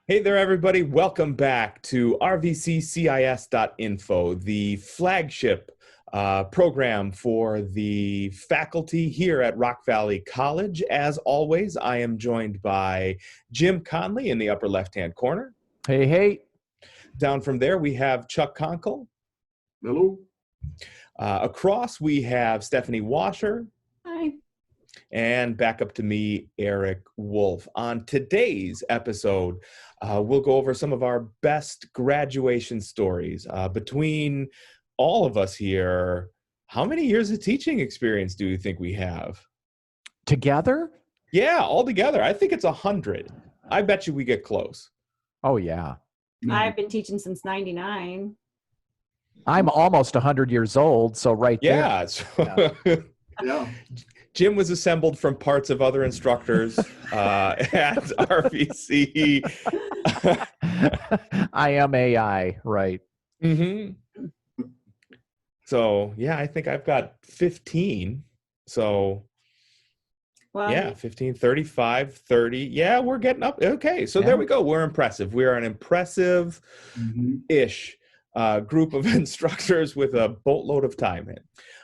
Hey there, everybody. Welcome back to RVCCIS.info, the flagship program for the faculty here at Rock Valley College. As always, I am joined by Jim Conley in the upper left-hand corner. Hey, hey. Down from there, we have Chuck Conkle. Hello. Across, we have Stephanie Washer. Hi. And back up to me, Eric Wolf. On today's episode, we'll go over some of our best graduation stories. Between all of us here, how many years of teaching experience do you think we have? Together? Yeah, all together. I think it's 100. I bet you we get close. Oh, yeah. I've been teaching since '99. I'm almost 100 years old, so right there. Yeah. So Yeah. Jim was assembled from parts of other instructors at RVC. I am AI, right. Mm-hmm. So, yeah, I think I've got 15. So, Well, yeah, 15, 35, 30. Yeah, we're getting up. Okay, so there we go. We're impressive. We are an impressive-ish group of instructors with a boatload of time in.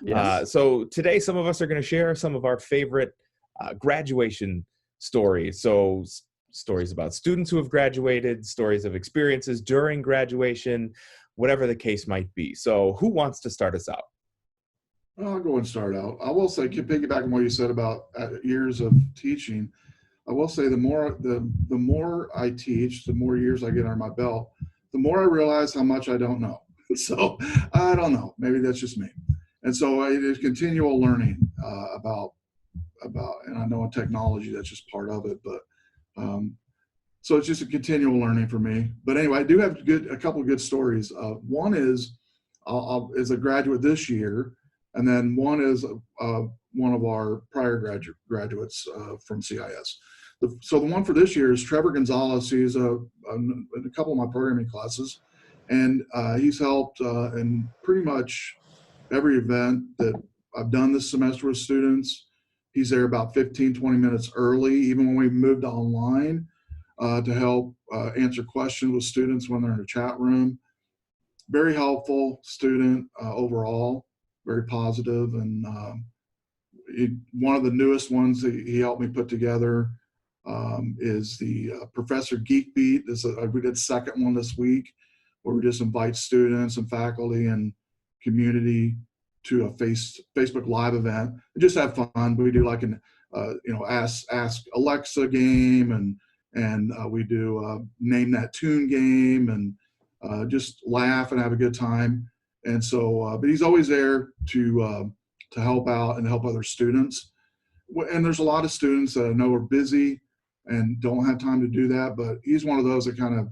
Yes. So today, some of us are going to share some of our favorite graduation stories. So stories about students who have graduated, stories of experiences during graduation, whatever the case might be. So who wants to start us out? I'll go and start out. I will say, piggyback on what you said about years of teaching, I will say the more I teach, the more years I get under my belt, the more I realize how much I don't know. So I don't know. Maybe that's just me. And so it is continual learning about, and I know in technology that's just part of it, but so it's just a continual learning for me. But anyway, I do have a couple of good stories. One is as a graduate this year, and then one is one of our prior graduates from CIS. So the one for this year is Trevor Gonzales. He's in a couple of my programming classes, and he's helped in pretty much every event that I've done this semester with students. He's there about 15, 20 minutes early, even when we moved online to help answer questions with students when they're in the chat room. Very helpful student overall, very positive. And one of the newest ones that he helped me put together is the Professor Geek Beat. We did second one this week, where we just invite students and faculty and community to a Facebook Live event and just have fun. We do like an ask Alexa game, and we do name that tune game, and just laugh and have a good time. And so, but he's always there to help out and help other students. And there's a lot of students that I know are busy and don't have time to do that, but he's one of those that kind of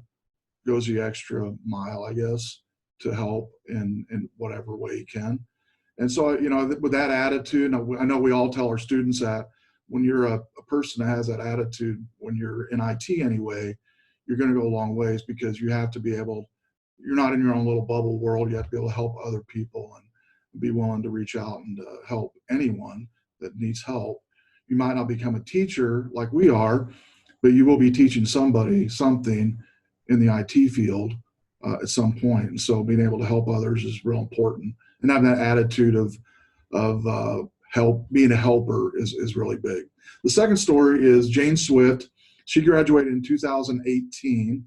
goes the extra mile, I guess, to help in whatever way he can. And so, with that attitude, and I know we all tell our students that when you're a person that has that attitude, when you're in IT anyway, you're going to go a long ways, because you have to be able, you're not in your own little bubble world. You have to be able to help other people and be willing to reach out and help anyone that needs help. You might not become a teacher like we are, but you will be teaching somebody something in the IT field at some point. And so being able to help others is real important. And having that attitude of help, being a helper is really big. The second story is Jane Swift. She graduated in 2018.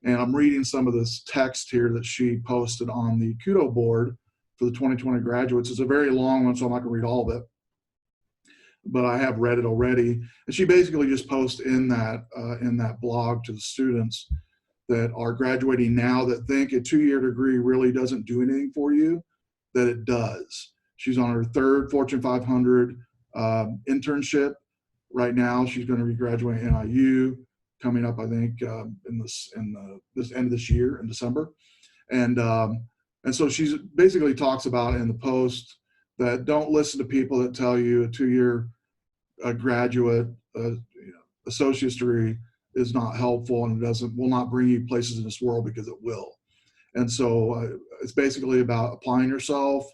And I'm reading some of this text here that she posted on the Kudo board for the 2020 graduates. It's a very long one, so I'm not going to read all of it, but I have read it already. And she basically just posts in that blog to the students that are graduating now that think a 2-year degree really doesn't do anything for you, that it does. She's on her third Fortune 500 internship right now. She's going to be graduating NIU coming up, I think, in this end of this year in December. And so she's basically talks about in the post that don't listen to people that tell you a 2-year graduate associate's degree is not helpful and will not bring you places in this world, because it will. And so it's basically about applying yourself,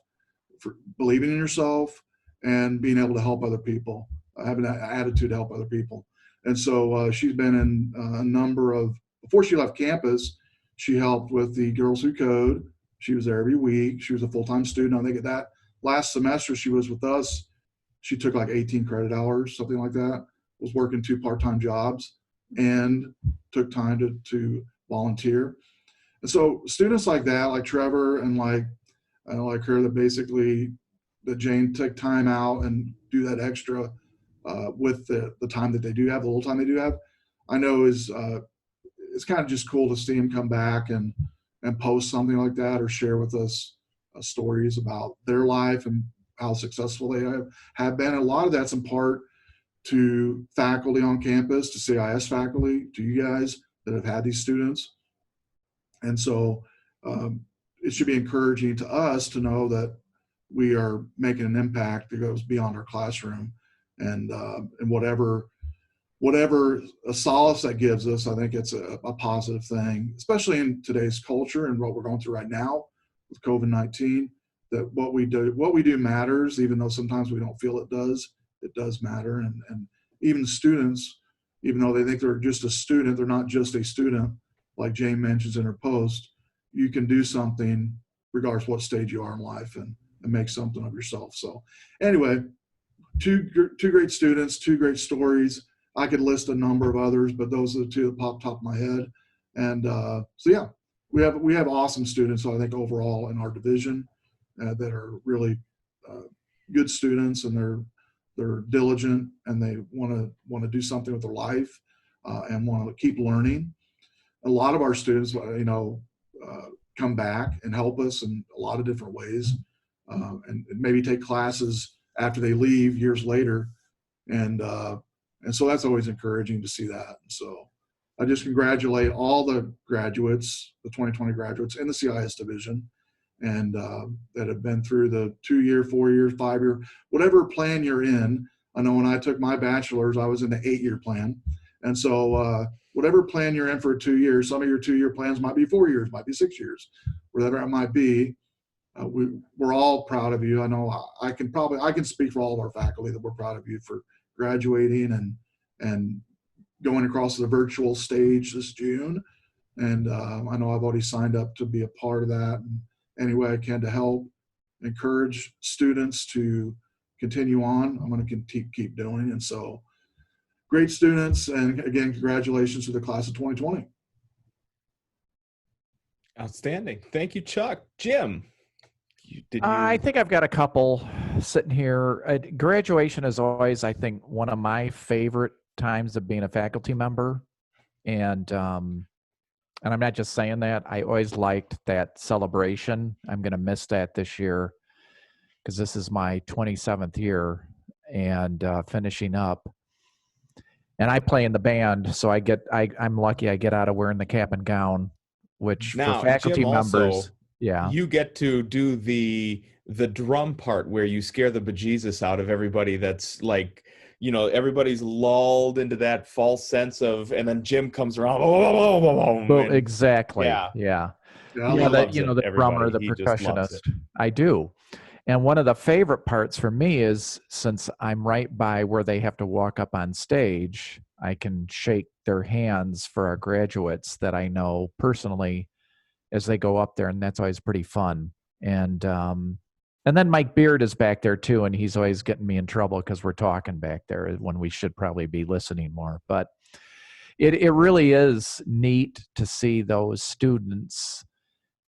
believing in yourself, and being able to help other people, having that attitude to help other people. And so she's been in a number of before she left campus, she helped with the Girls Who Code. She was there every week. She was a full-time student. I think at that last semester she was with us, she took like 18 credit hours, something like that, was working 2 part-time jobs and took time to volunteer. And so students like that, like Trevor and like her, that Jane take time out and do that extra with the time that they do have, the little time they do have, I know is it's kind of just cool to see them come back and post something like that or share with us stories about their life and how successful they have been. And a lot of that's in part to faculty on campus, to CIS faculty, to you guys that have had these students. And so it should be encouraging to us to know that we are making an impact that goes beyond our classroom, and whatever a solace that gives us, I think it's a positive thing, especially in today's culture and what we're going through right now with COVID-19, that what we do matters, even though sometimes we don't feel it does matter. And even students, even though they think they're just a student, they're not just a student. Like Jane mentions in her post, you can do something regardless what stage you are in life and make something of yourself. So anyway, two great students, 2 great stories. I could list a number of others, but those are the 2 that pop top of my head. And so yeah, we have awesome students, I think, overall in our division that are really good students, and they're diligent, and they want to do something with their life and want to keep learning. A lot of our students, come back and help us in a lot of different ways, and maybe take classes after they leave years later, and so that's always encouraging to see that. So I just congratulate all the graduates, the 2020 graduates in the CIS division, and that have been through the 2-year, 4-year, 5-year, whatever plan you're in. I know when I took my bachelor's, I was in the 8-year plan. And so whatever plan you're in for 2 years, some of your 2-year plans might be 4 years, might be 6 years, whatever it might be. We're all proud of you. I know I can speak for all of our faculty that we're proud of you for graduating and going across the virtual stage this June. And I know I've already signed up to be a part of that. And any way I can to help encourage students to continue on, I'm going to keep doing. And so great students. And again, congratulations to the class of 2020. Outstanding. Thank you, Chuck. Jim. I think I've got a couple sitting here. Graduation is always, I think, one of my favorite times of being a faculty member. And I'm not just saying that. I always liked that celebration. I'm going to miss that this year because this is my 27th year and finishing up. And I play in the band, so I'm lucky I get out of wearing the cap and gown, which now, for faculty Jim, members, also, yeah. You get to do the drum part where you scare the bejesus out of everybody. That's like, everybody's lulled into that false sense of, and then Jim comes around. Well, exactly. Yeah. Yeah. The drummer, the percussionist. I do. And one of the favorite parts for me is, since I'm right by where they have to walk up on stage, I can shake their hands for our graduates that I know personally as they go up there, and that's always pretty fun. And then Mike Beard is back there too, and he's always getting me in trouble because we're talking back there when we should probably be listening more. But it really is neat to see those students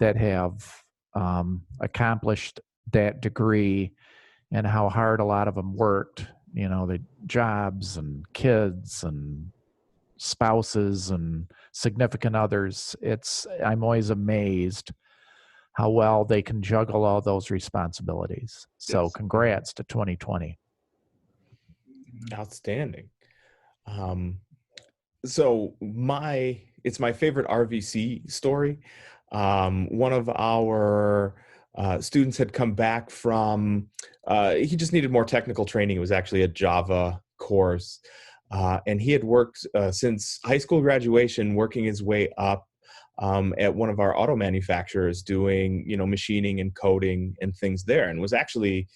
that have accomplished that degree and how hard a lot of them worked, the jobs and kids and spouses and significant others. I'm always amazed how well they can juggle all those responsibilities. So yes. Congrats to 2020. Outstanding. So it's my favorite RVC story. One of our students had come back from, he just needed more technical training. It was actually a Java course. And he had worked since high school graduation, working his way up at one of our auto manufacturers doing, machining and coding and things there, and was actually,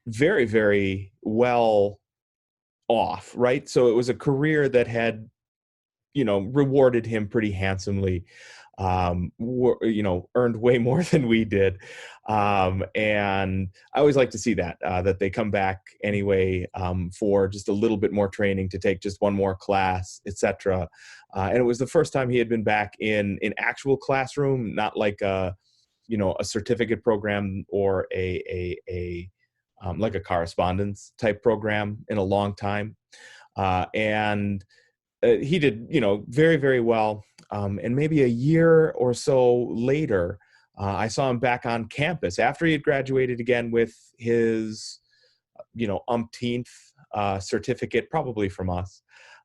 very, very well off, right? So it was a career that had rewarded him pretty handsomely. Earned way more than we did. And I always like to see that they come back anyway for just a little bit more training, to take just one more class, etc. And it was the first time he had been back in actual classroom, not like a certificate program or a like a correspondence type program, in a long time. And he did, very, very well. And maybe a year or so later, I saw him back on campus after he had graduated again with his, umpteenth certificate, probably from us.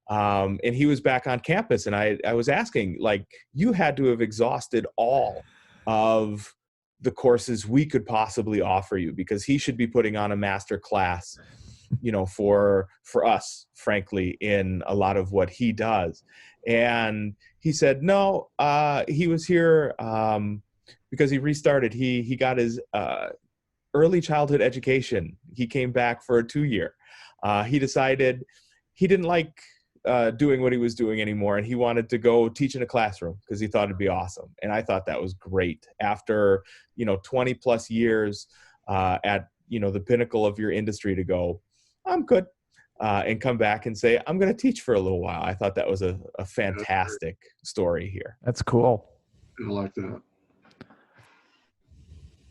And he was back on campus, and I was asking, like, you had to have exhausted all of the courses we could possibly offer you, because he should be putting on a master class, for us, frankly, in a lot of what he does. And he said, no, he was here because he restarted. He got his early childhood education. He came back for a 2-year. He decided he didn't like doing what he was doing anymore, and he wanted to go teach in a classroom because he thought it'd be awesome. And I thought that was great. After 20 plus years at the pinnacle of your industry, to go, I'm good, and come back and say, I'm going to teach for a little while. I thought that was a fantastic story here. That's cool. I like that.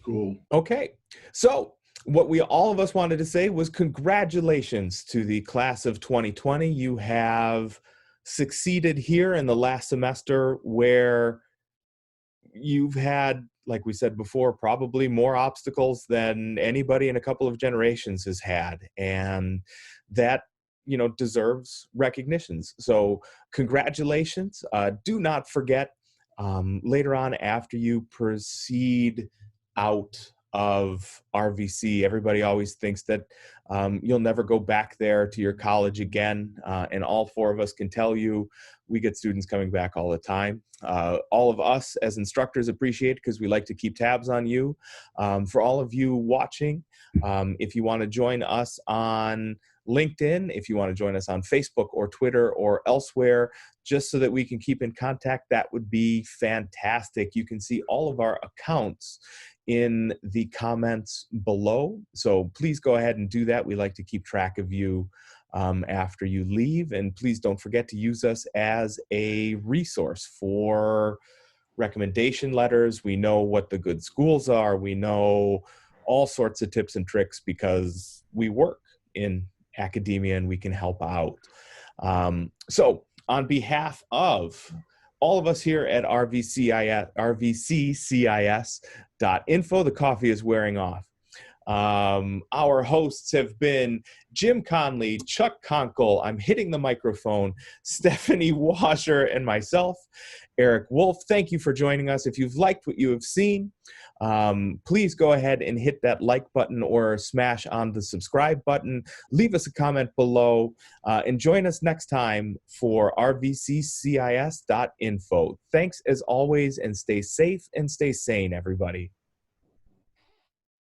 Cool. Okay. So what all of us wanted to say was congratulations to the class of 2020. You have succeeded here in the last semester, where you've had, like we said before, probably more obstacles than anybody in a couple of generations has had. And that, deserves recognitions. So congratulations. Do not forget, later on, after you proceed out of RVC, everybody always thinks that you'll never go back there to your college again. And all 4 of us can tell you, we get students coming back all the time. All of us as instructors appreciate it, because we like to keep tabs on you. For all of you watching, if you want to join us on LinkedIn, if you want to join us on Facebook or Twitter or elsewhere, just so that we can keep in contact, that would be fantastic. You can see all of our accounts in the comments below. So please go ahead and do that. We like to keep track of you after you leave. And please don't forget to use us as a resource for recommendation letters. We know what the good schools are. We know all sorts of tips and tricks, because we work in academia and we can help out. So on behalf of all of us here at RVCCIS.info, the coffee is wearing off. Our hosts have been Jim Conley, Chuck Conkle, I'm hitting the microphone, Stephanie Washer, and myself, Eric Wolf. Thank you for joining us. If you've liked what you have seen, please go ahead and hit that like button or smash on the subscribe button. Leave us a comment below, and join us next time for RVCCIS.info. Thanks as always, and stay safe and stay sane, everybody.